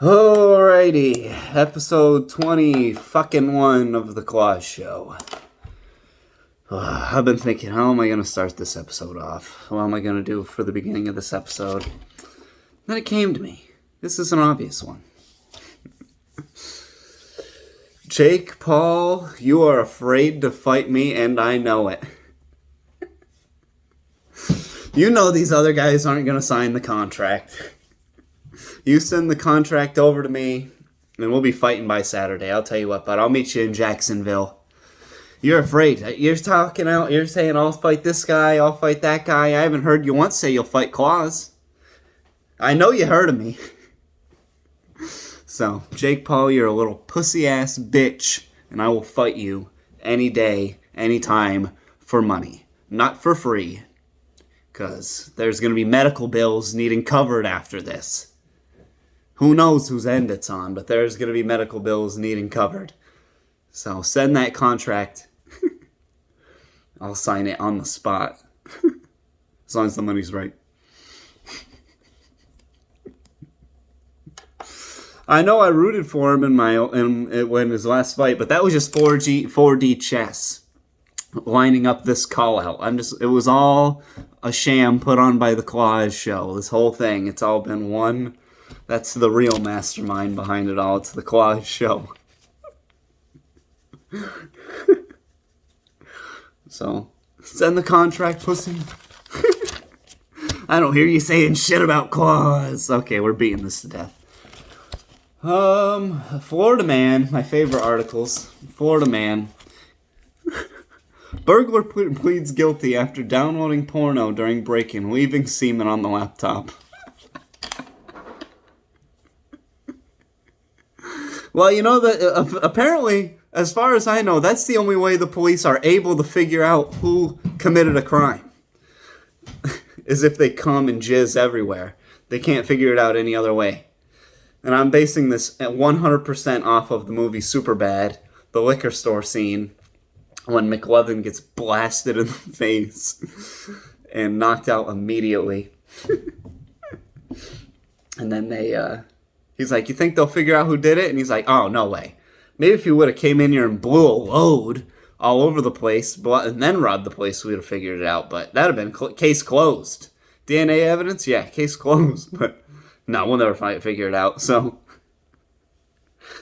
Alrighty, episode 20 fucking 1 of the Kloss Show. I've been thinking, how am I going to start this episode off? What am I going to do for the beginning of this episode? Then it came to me. This is an obvious one. Jake Paul, you are afraid to fight me, and I know it. You know these other guys aren't going to sign the contract. You send the contract over to me, and we'll be fighting by Saturday. I'll tell you what, but I'll meet you in Jacksonville. You're afraid. You're talking out. You're saying, I'll fight this guy, I'll fight that guy. I haven't heard you once say you'll fight Kloss. I know you heard of me. So, Jake Paul, you're a little pussy-ass bitch, and I will fight you any day, any time, for money. Not for free, because there's going to be medical bills needing covered after this. Who knows whose end it's on, but there's going to be medical bills needing covered. So send that contract. I'll sign it on the spot. As long as the money's right. I know I rooted for him in his last fight, but that was just 4D chess. Lining up this call out. It was all a sham put on by the Kloss Show. This whole thing, it's all been one. That's the real mastermind behind it all. It's the Kloss Show. So, send the contract, pussy. I don't hear you saying shit about Kloss. Okay, we're beating this to death. Florida man, my favorite articles. Florida man. Burglar pleads guilty after downloading porno during break-in, leaving semen on the laptop. Well, you know that apparently, as far as I know, that's the only way the police are able to figure out who committed a crime. Is if they come and jizz everywhere. They can't figure it out any other way. And I'm basing this at 100% off of the movie Superbad, the liquor store scene, when McLovin gets blasted in the face and knocked out immediately. And then he's like, you think they'll figure out who did it? And he's like, oh, no way. Maybe if you would have came in here and blew a load all over the place and then robbed the place, we would have figured it out. But that would have been case closed. DNA evidence? Yeah, case closed. But no, we'll never figure it out. So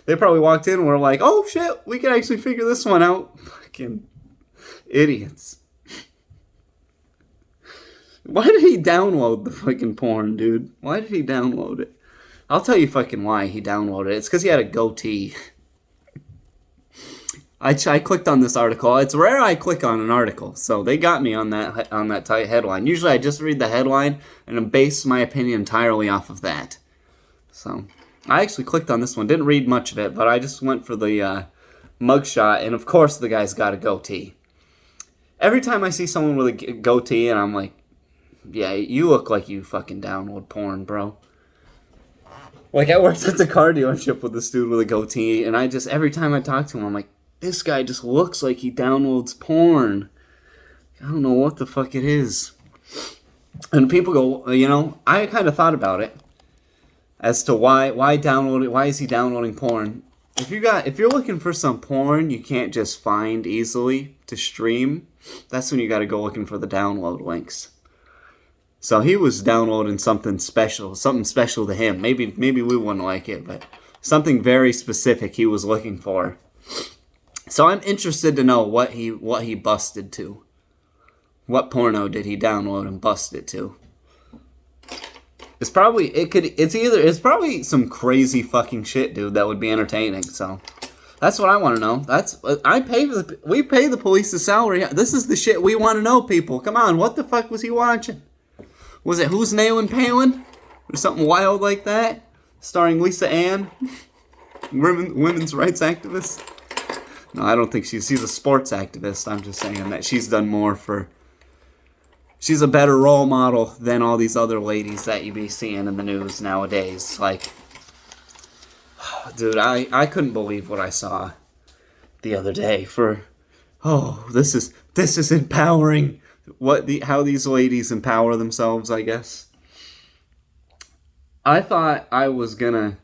they probably walked in and were like, oh, shit, we can actually figure this one out. Fucking idiots. Why did he download the fucking porn, dude? Why did he download it? I'll tell you fucking why he downloaded it. It's because he had a goatee. I clicked on this article. It's rare I click on an article, so they got me on that tight headline. Usually I just read the headline and base my opinion entirely off of that. So I actually clicked on this one. Didn't read much of it, but I just went for the mugshot, and of course the guy's got a goatee. Every time I see someone with a goatee, and I'm like, yeah, you look like you fucking download porn, bro. Like, I worked at the car dealership with this dude with a goatee, and every time I talk to him, I'm like, this guy just looks like he downloads porn. I don't know what the fuck it is. And people go, I kind of thought about it as to why is he downloading porn? If you're looking for some porn you can't just find easily to stream, that's when you got to go looking for the download links. So he was downloading something special to him. Maybe we wouldn't like it, but something very specific he was looking for. So I'm interested to know what he busted to. What porno did he download and bust it to? It's probably some crazy fucking shit, dude, that would be entertaining. So that's what I want to know. We pay the police a salary. This is the shit we want to know, people. Come on, what the fuck was he watching? Was it Who's Nailin' Palin? Or something wild like that? Starring Lisa Ann? Women's rights activist? No, I don't think she's a sports activist. I'm just saying that she's done more she's a better role model than all these other ladies that you be seeing in the news nowadays. Like, dude, I couldn't believe what I saw the other day this is empowering. How these ladies empower themselves, I guess. I thought I was gonna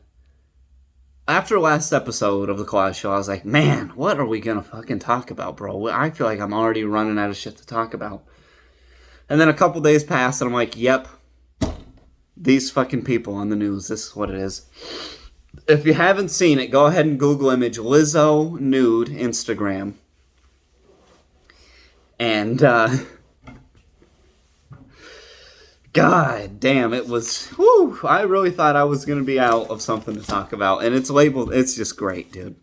after last episode of the Kloss Show, I was like, man, what are we gonna fucking talk about, bro? I feel like I'm already running out of shit to talk about. And then a couple days passed, and I'm like, yep, these fucking people on the news, this is what it is. If you haven't seen it, go ahead and Google image Lizo nude Instagram. And, God damn, it was, whew, I really thought I was going to be out of something to talk about. And it's labeled, it's just great, dude.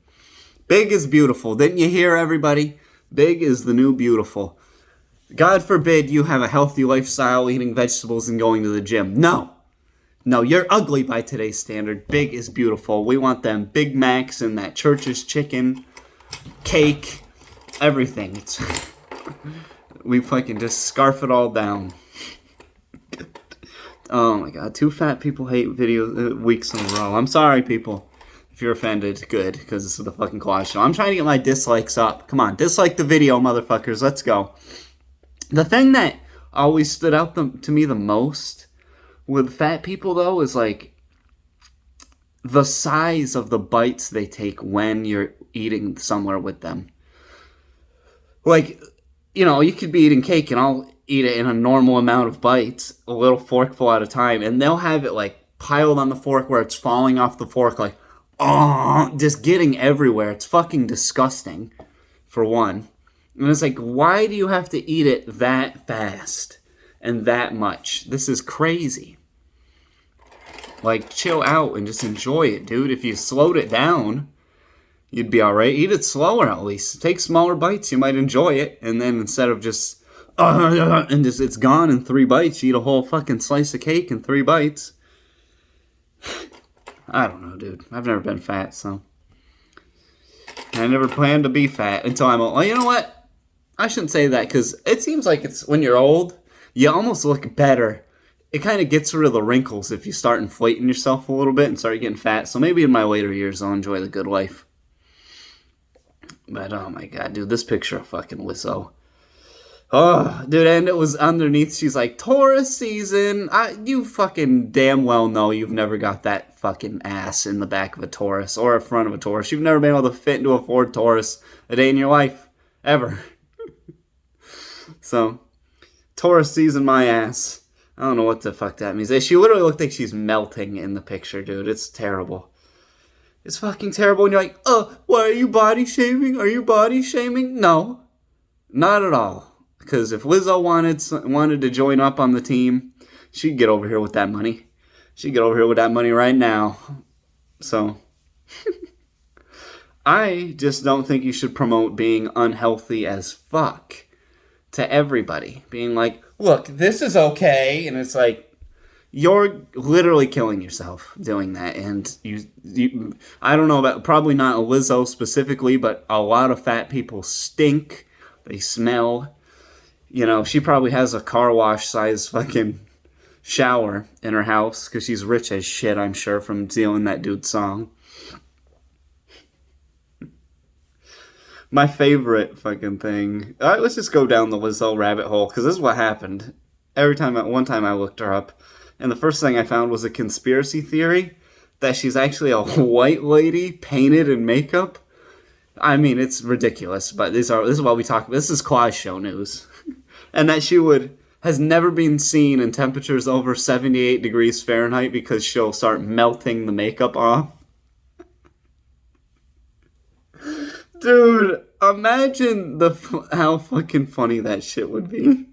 Big is beautiful. Didn't you hear, everybody? Big is the new beautiful. God forbid you have a healthy lifestyle, eating vegetables and going to the gym. No. No, you're ugly by today's standard. Big is beautiful. We want them Big Macs and that Church's chicken, cake, everything. We fucking just scarf it all down. Oh my god, 2 fat people hate videos weeks in a row. I'm sorry, people. If you're offended, good, because this is the fucking Kloss Show. I'm trying to get my dislikes up. Come on, dislike the video, motherfuckers. Let's go. The thing that always stood out to me the most with fat people, though, is like the size of the bites they take when you're eating somewhere with them. Like, you know, you could be eating cake and I'll eat it in a normal amount of bites, a little forkful at a time, and they'll have it like piled on the fork where it's falling off the fork, like, oh, just getting everywhere. It's fucking disgusting, for one. And it's like, why do you have to eat it that fast and that much? This is crazy. Like, chill out and just enjoy it, dude. If you slowed it down, you'd be alright. Eat it slower, at least. Take smaller bites. You might enjoy it. And then instead of just, and just it's gone in 3 bites, you eat a whole fucking slice of cake in 3 bites. I don't know, dude. I've never been fat, so. I never planned to be fat until I'm old. Well, you know what? I shouldn't say that, because it seems like it's when you're old, you almost look better. It kind of gets rid of the wrinkles if you start inflating yourself a little bit and start getting fat. So maybe in my later years, I'll enjoy the good life. But, oh my god, dude, this picture of fucking Lizo. Oh, dude, and it was underneath, she's like, Taurus season. You fucking damn well know you've never got that fucking ass in the back of a Taurus or in front of a Taurus. You've never been able to fit into a Ford Taurus a day in your life. Ever. So, Taurus season my ass. I don't know what the fuck that means. She literally looked like she's melting in the picture, dude. It's terrible. It's fucking terrible. And you're like, why are you body shaming? Are you body shaming? No. Not at all. Because if Lizo wanted to join up on the team, she'd get over here with that money. She'd get over here with that money right now. So, I just don't think you should promote being unhealthy as fuck to everybody. Being like, look, this is okay. And it's like, you're literally killing yourself doing that. And you I don't know about, probably not Lizo specifically, but a lot of fat people stink. They smell. You know, she probably has a car wash size fucking shower in her house because she's rich as shit, I'm sure, from stealing that dude's song. My favorite fucking thing. All right, let's just go down the Lizo rabbit hole because this is what happened. One time I looked her up, and the first thing I found was a conspiracy theory that she's actually a white lady painted in makeup. I mean, it's ridiculous, but this is what we talk about. This is Kloss Show news. And that she has never been seen in temperatures over 78 degrees Fahrenheit because she'll start melting the makeup off. Dude, imagine how fucking funny that shit would be.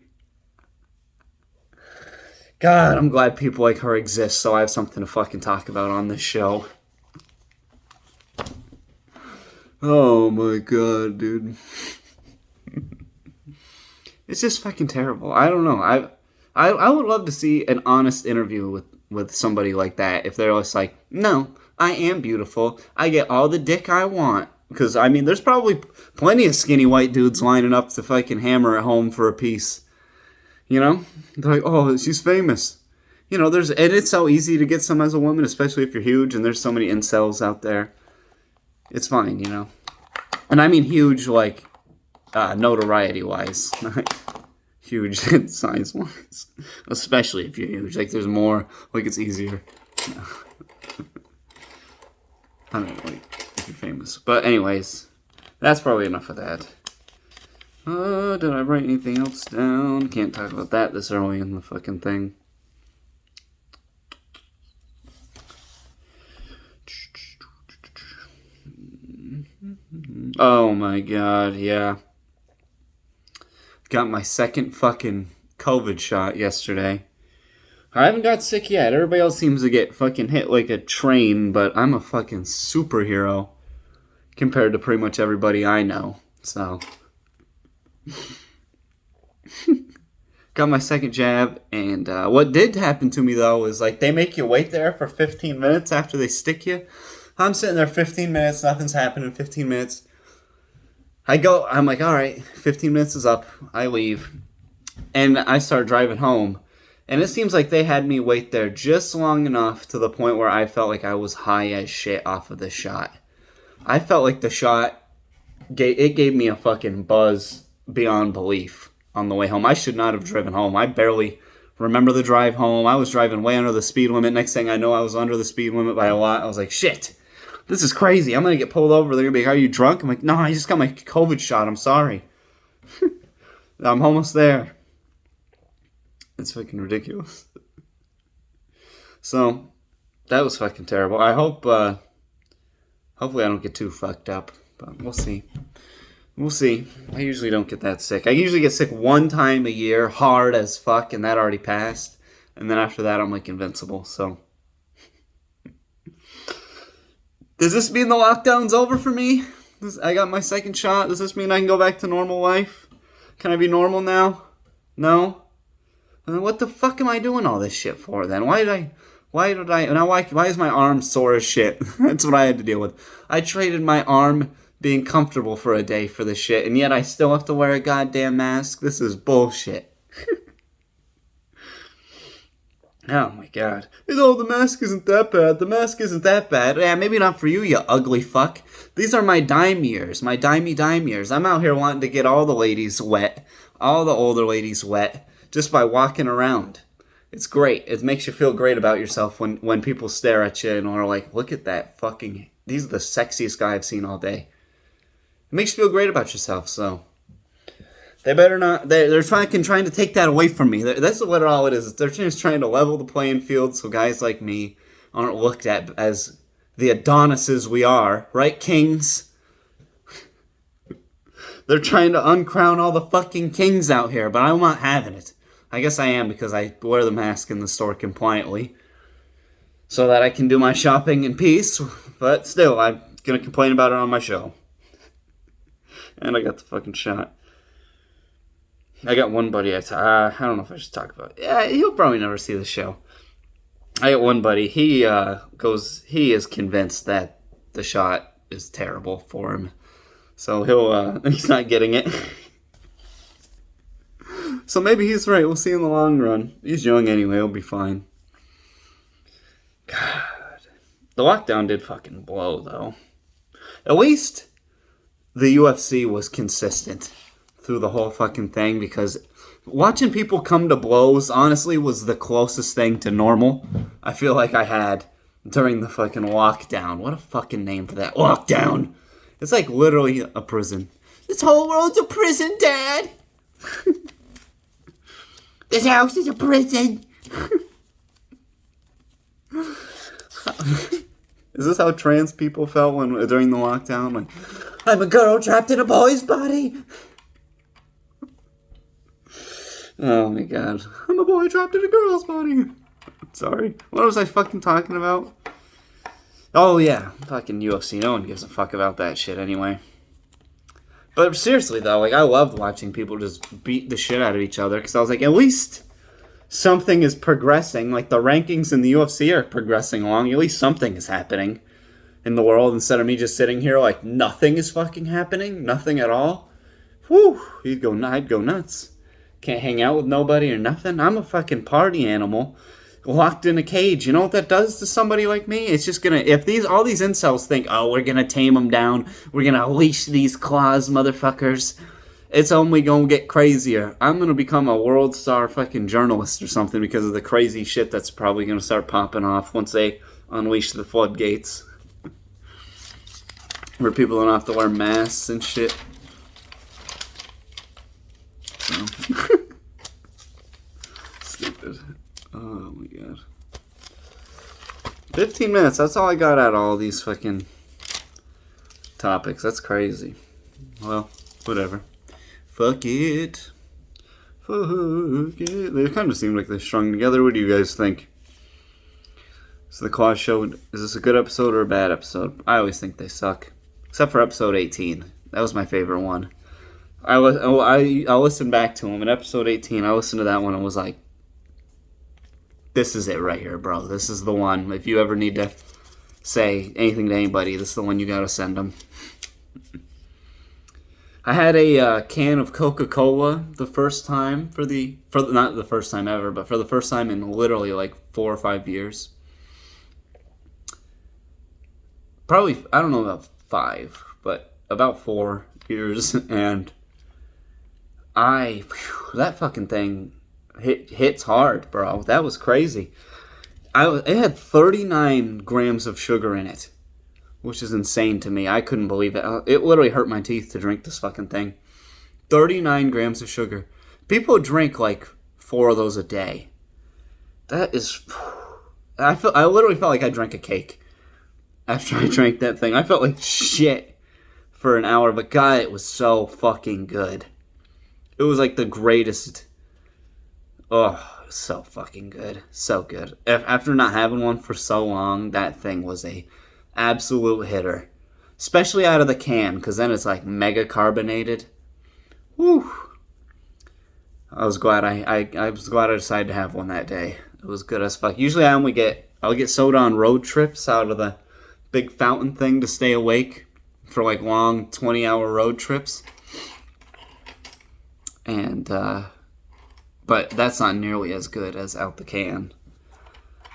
God, I'm glad people like her exist so I have something to fucking talk about on this show. Oh my god, dude. It's just fucking terrible. I don't know. I would love to see an honest interview with somebody like that. If they're just like, no, I am beautiful. I get all the dick I want. Because, I mean, there's probably plenty of skinny white dudes lining up to fucking hammer at home for a piece. You know? They're like, oh, she's famous. You know, and it's so easy to get some as a woman, especially if you're huge, and there's so many incels out there. It's fine, you know? And I mean huge, like, notoriety-wise. Not huge size-wise. Especially if you're huge. Like, there's more. Like, it's easier. I don't know, like, if you're famous. But anyways, that's probably enough of that. Did I write anything else down? Can't talk about that this early in the fucking thing. Oh my god, yeah. Got my second fucking COVID shot yesterday. I haven't got sick yet. Everybody else seems to get fucking hit like a train, but I'm a fucking superhero compared to pretty much everybody I know. So, got my second jab, and what did happen to me though is like they make you wait there for 15 minutes after they stick you. I'm sitting there 15 minutes, nothing's happening. 15 minutes. I'm like, all right, 15 minutes is up. I leave, and I start driving home. And it seems like they had me wait there just long enough to the point where I felt like I was high as shit off of the shot. I felt like the shot, it gave me a fucking buzz beyond belief on the way home. I should not have driven home. I barely remember the drive home. I was driving way under the speed limit. Next thing I know, I was under the speed limit by a lot. I was like, shit, this is crazy. I'm going to get pulled over. They're going to be like, are you drunk? I'm like, no, I just got my COVID shot. I'm sorry. I'm almost there. It's fucking ridiculous. So, that was fucking terrible. I hope, hopefully I don't get too fucked up. But we'll see. We'll see. I usually don't get that sick. I usually get sick one time a year, hard as fuck, and that already passed. And then after that, I'm like invincible, so. Does this mean the lockdown's over for me? I got my second shot. Does this mean I can go back to normal life? Can I be normal now? No? What the fuck am I doing all this shit for then? Why is my arm sore as shit? That's what I had to deal with. I traded my arm being comfortable for a day for this shit, and yet I still have to wear a goddamn mask? This is bullshit. Oh my god. The mask isn't that bad. The mask isn't that bad. Yeah, maybe not for you, you ugly fuck. These are my dime years. My dime years. I'm out here wanting to get all the ladies wet. All the older ladies wet. Just by walking around. It's great. It makes you feel great about yourself when people stare at you and are like, look at that fucking... These are the sexiest guy I've seen all day. It makes you feel great about yourself, so... They better not... They're trying to take that away from me. That's what all it is. They're just trying to level the playing field so guys like me aren't looked at as the Adonises we are. Right, kings? They're trying to uncrown all the fucking kings out here, but I'm not having it. I guess I am because I wear the mask in the store compliantly so that I can do my shopping in peace, but still, I'm going to complain about it on my show. And I got the fucking shot. I got one buddy, I don't know if I should talk about it. Yeah, he'll probably never see the show. I got one buddy, he is convinced that the shot is terrible for him. So he's not getting it. So maybe he's right. We'll see in the long run. He's young anyway. He'll be fine. God. The lockdown did fucking blow, though. At least the UFC was consistent through the whole fucking thing, because watching people come to blows, honestly, was the closest thing to normal I feel like I had during the fucking lockdown. What a fucking name for that. Lockdown! It's like literally a prison. This whole world's a prison, Dad! This house is a prison! Is this how trans people felt during the lockdown? Like, I'm a girl trapped in a boy's body! Oh my god. I'm a boy trapped in a girl's body! Sorry. What was I fucking talking about? Oh yeah, fucking UFC. No one gives a fuck about that shit anyway. But seriously though, like I loved watching people just beat the shit out of each other, because I was like, at least something is progressing. Like the rankings in the UFC are progressing along. At least something is happening in the world, instead of me just sitting here like nothing is fucking happening, nothing at all. Whew, I'd go nuts. Can't hang out with nobody or nothing. I'm a fucking party animal. Locked in a cage. You know what that does to somebody like me? It's just gonna, if all these incels think, oh, we're gonna tame them down, we're gonna unleash these claws, motherfuckers, it's only gonna get crazier. I'm gonna become a world star fucking journalist or something because of the crazy shit that's probably gonna start popping off once they unleash the floodgates. where people don't have to wear masks and shit. So. Stupid. Oh my god. 15 minutes, that's all I got out of all these fucking topics. That's crazy. Well, whatever. Fuck it. Fuck it. They kind of seem like they're strung together. What do you guys think? So the Kloss Show, is this a good episode or a bad episode? I always think they suck. Except for episode 18. That was my favorite one. I listened back to them. In episode 18, I listened to that one and was like, this is it right here, bro. This is the one. If you ever need to say anything to anybody, this is the one you gotta send them. I had a can of Coca-Cola the first time not the first time ever, but for the first time in literally like 4 or 5 years. Probably, I don't know about 5, but about 4 years, and that fucking thing hits hard, bro. That was crazy. It had 39 grams of sugar in it, which is insane to me. I couldn't believe it. It literally hurt my teeth to drink this fucking thing. 39 grams of sugar. People drink like 4 of those a day. That is... I literally felt like I drank a cake after I drank that thing. I felt like shit for an hour, but God, it was so fucking good. It was like the greatest. Oh, so fucking good. So good. After not having one for so long, that thing was a absolute hitter. Especially out of the can, because then it's like mega carbonated. Whew. I was glad I was glad I decided to have one that day. It was good as fuck. Usually I'll get soda on road trips out of the big fountain thing to stay awake for like long 20-hour road trips. And but that's not nearly as good as out the can.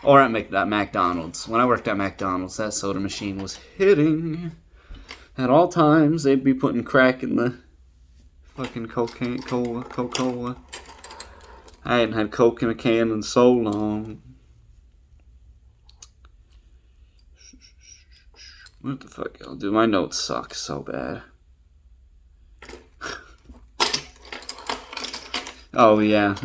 Or at McDonald's. When I worked at McDonald's, that soda machine was hitting. At all times, they'd be putting crack in the fucking Coca-Cola. I hadn't had Coke in a can in so long. What the fuck, y'all do? My notes suck so bad. Oh, yeah.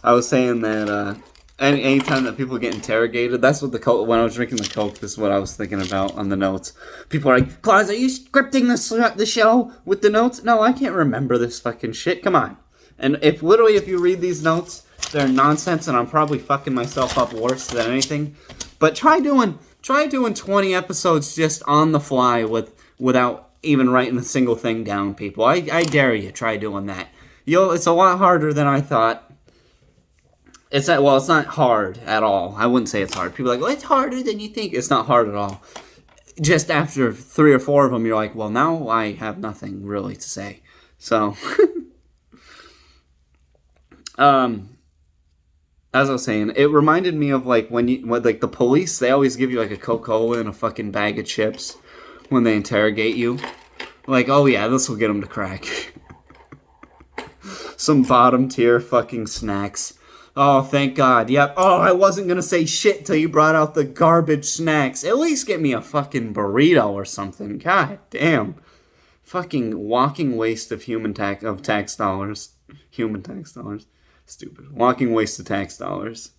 I was saying that anytime that people get interrogated, that's what when I was drinking the Coke, this is what I was thinking about on the notes. People are like, Kloss, are you scripting the show with the notes? No, I can't remember this fucking shit. Come on. And if you read these notes, they're nonsense, and I'm probably fucking myself up worse than anything. But try doing 20 episodes just on the fly without even writing a single thing down, people. I dare you, try doing that. It's a lot harder than I thought. It's not hard at all. I wouldn't say it's hard. People are like, well, it's harder than you think. It's not hard at all. Just after 3 or 4 of them, you're like, well, now I have nothing really to say. So, as I was saying, it reminded me of like when the police, they always give you like a Coca-Cola and a fucking bag of chips when they interrogate you. Like, oh yeah, this will get them to crack. Some bottom tier fucking snacks. Oh, thank God. Yep. Oh, I wasn't going to say shit till you brought out the garbage snacks. At least get me a fucking burrito or something. God damn. Fucking walking waste of tax dollars. Human tax dollars. Stupid. Walking waste of tax dollars.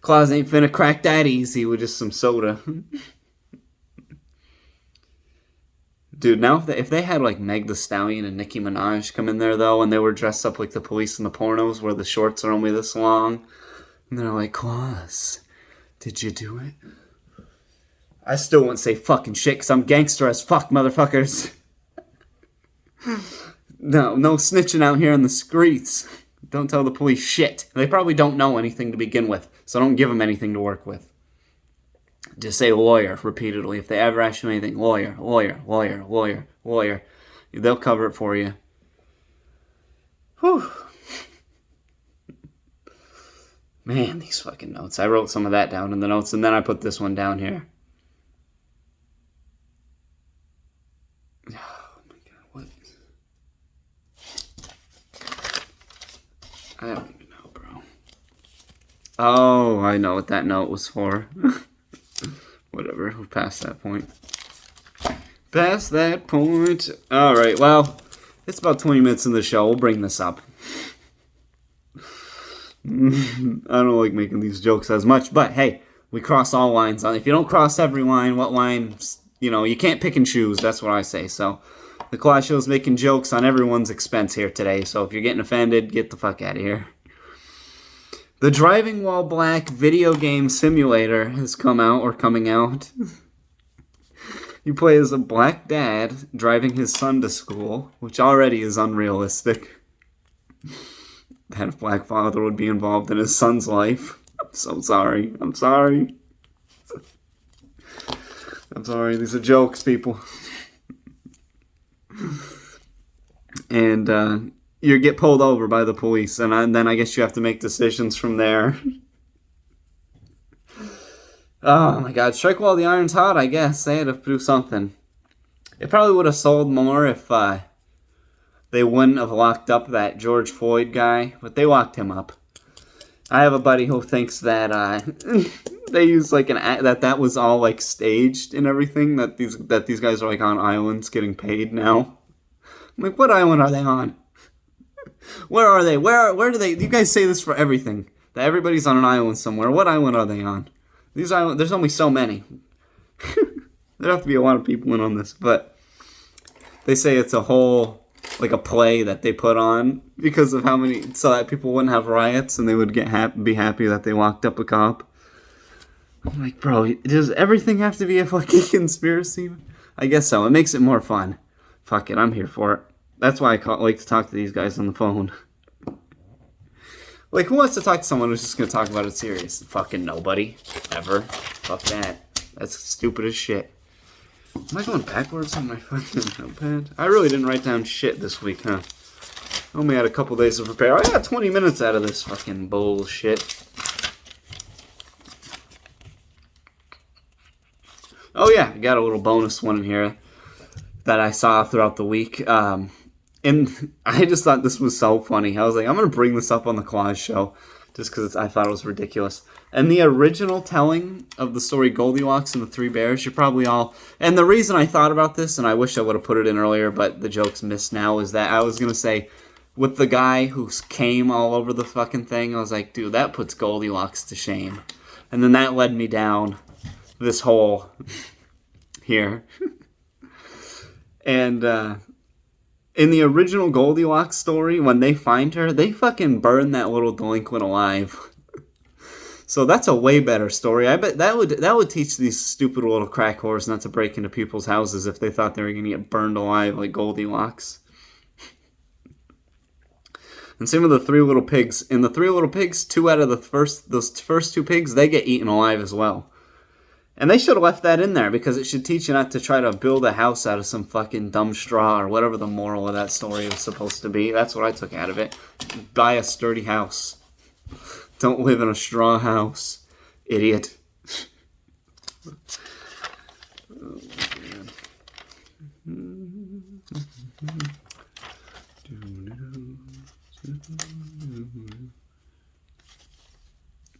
Kloss ain't finna crack that easy with just some soda. Dude, now if they had like Meg Thee Stallion and Nicki Minaj come in there though, and they were dressed up like the police in the pornos where the shorts are only this long, and they're like, Kloss, did you do it? I still wouldn't say fucking shit because I'm gangster as fuck, motherfuckers. No snitching out here in the streets. Don't tell the police shit. They probably don't know anything to begin with, so don't give them anything to work with. Just say lawyer repeatedly. If they ever ask you anything, lawyer, lawyer, lawyer, lawyer, lawyer. They'll cover it for you. Whew. Man, these fucking notes. I wrote some of that down in the notes, and then I put this one down here. Oh my God, what? I don't even know, bro. Oh, I know what that note was for. Whatever, we're past that point. Past that point. Alright, well, it's about 20 minutes in the show. We'll bring this up. I don't like making these jokes as much, but hey, we cross all lines. If you don't cross every line, what line, you can't pick and choose. That's what I say. So the Kloss Show is making jokes on everyone's expense here today. So if you're getting offended, get the fuck out of here. The Driving While Black video game simulator has coming out. You play as a black dad driving his son to school, which already is unrealistic. That a black father would be involved in his son's life. I'm so sorry. I'm sorry. These are jokes, people. And you get pulled over by the police, and then I guess you have to make decisions from there. Oh my god, strike while the iron's hot, I guess. They had to do something. It probably would have sold more if they wouldn't have locked up that George Floyd guy, but they locked him up. I have a buddy who thinks that they used like that was all like staged and everything, that these guys are like on islands getting paid now. I'm like, what island are they on? Where are they? Where do they? You guys say this for everything, that everybody's on an island somewhere. What island are they on? These islands, there's only so many. There have to be a lot of people in on this, but they say it's a whole, like a play that they put on because of how many, so that people wouldn't have riots and they would be happy that they locked up a cop. I'm like, bro, does everything have to be a fucking conspiracy? I guess so. It makes it more fun. Fuck it, I'm here for it. That's why I like to talk to these guys on the phone. Like, who wants to talk to someone who's just going to talk about it serious? Fucking nobody. Ever. Fuck that. That's stupid as shit. Am I going backwards on my fucking notepad? I really didn't write down shit this week, huh? I only had a couple days to prepare. I got 20 minutes out of this fucking bullshit. Oh yeah, I got a little bonus one in here that I saw throughout the week. And I just thought this was so funny. I was like, I'm going to bring this up on the Kloss Show just because I thought it was ridiculous. And the original telling of the story Goldilocks and the Three Bears, you're probably all... And the reason I thought about this, and I wish I would have put it in earlier, but the joke's missed now, is that I was going to say, with the guy who came all over the fucking thing, I was like, dude, that puts Goldilocks to shame. And then that led me down this hole here. And, in the original Goldilocks story, when they find her, they fucking burn that little delinquent alive. So that's a way better story. I bet that would teach these stupid little crack whores not to break into people's houses if they thought they were going to get burned alive like Goldilocks. And same with the Three Little Pigs. In the Three Little Pigs, two out of those first two pigs, they get eaten alive as well. And they should have left that in there because it should teach you not to try to build a house out of some fucking dumb straw or whatever the moral of that story was supposed to be. That's what I took out of it. Buy a sturdy house. Don't live in a straw house. Idiot. Oh,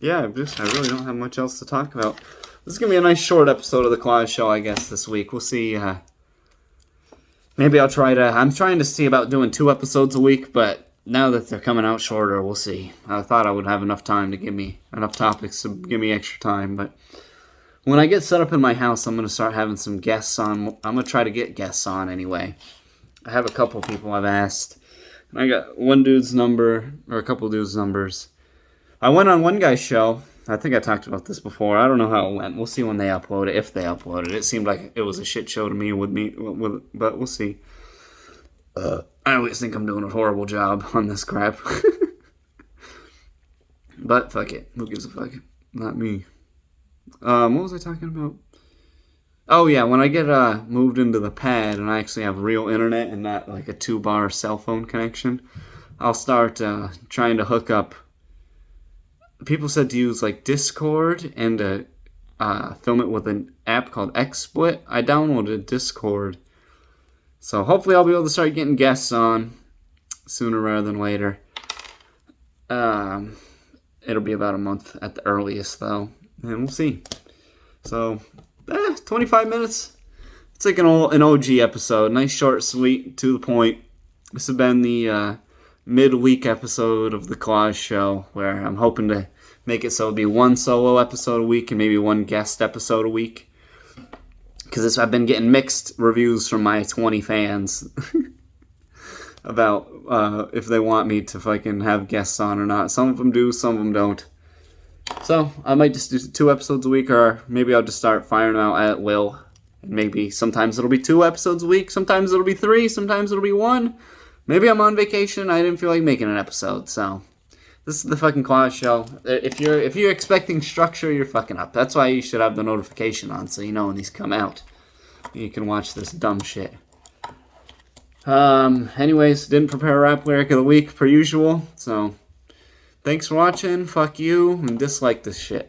yeah, I really don't have much else to talk about. This is going to be a nice short episode of the Kloss Show, I guess, this week. We'll see. Maybe I'll try to... I'm trying to see about doing 2 episodes a week, but now that they're coming out shorter, we'll see. I thought I would have enough time to give me... enough topics to give me extra time, but... When I get set up in my house, I'm going to start having some guests on. I'm going to try to get guests on anyway. I have a couple people I've asked. And I got one dude's number, or a couple dudes' numbers. I went on one guy's show... I think I talked about this before. I don't know how it went. We'll see when they upload it, if they upload it. It seemed like it was a shit show to me, but we'll see. I always think I'm doing a horrible job on this crap. But fuck it. Who gives a fuck? Not me. What was I talking about? Oh yeah, when I get moved into the pad and I actually have real internet and not like a 2-bar cell phone connection, I'll start trying to hook up. People said to use like Discord and film it with an app called XSplit. I downloaded Discord. So hopefully I'll be able to start getting guests on sooner rather than later. It'll be about a month at the earliest though. And we'll see. So, 25 minutes. It's like an OG episode. Nice, short, sweet, to the point. This has been the midweek episode of the Kloss Show, where I'm hoping to make it so it'll be one solo episode a week and maybe one guest episode a week. Because I've been getting mixed reviews from my 20 fans about if they want me to fucking have guests on or not. Some of them do, some of them don't. So I might just do 2 episodes a week, or maybe I'll just start firing them out at will. Maybe sometimes it'll be 2 episodes a week, sometimes it'll be 3, sometimes it'll be 1. Maybe I'm on vacation, I didn't feel like making an episode, so this is the fucking Kloss Show. If you're expecting structure, you're fucking up. That's why you should have the notification on, so you know when these come out. You can watch this dumb shit. Anyways, didn't prepare a rap lyric of the week per usual, so thanks for watching, fuck you, and dislike this shit.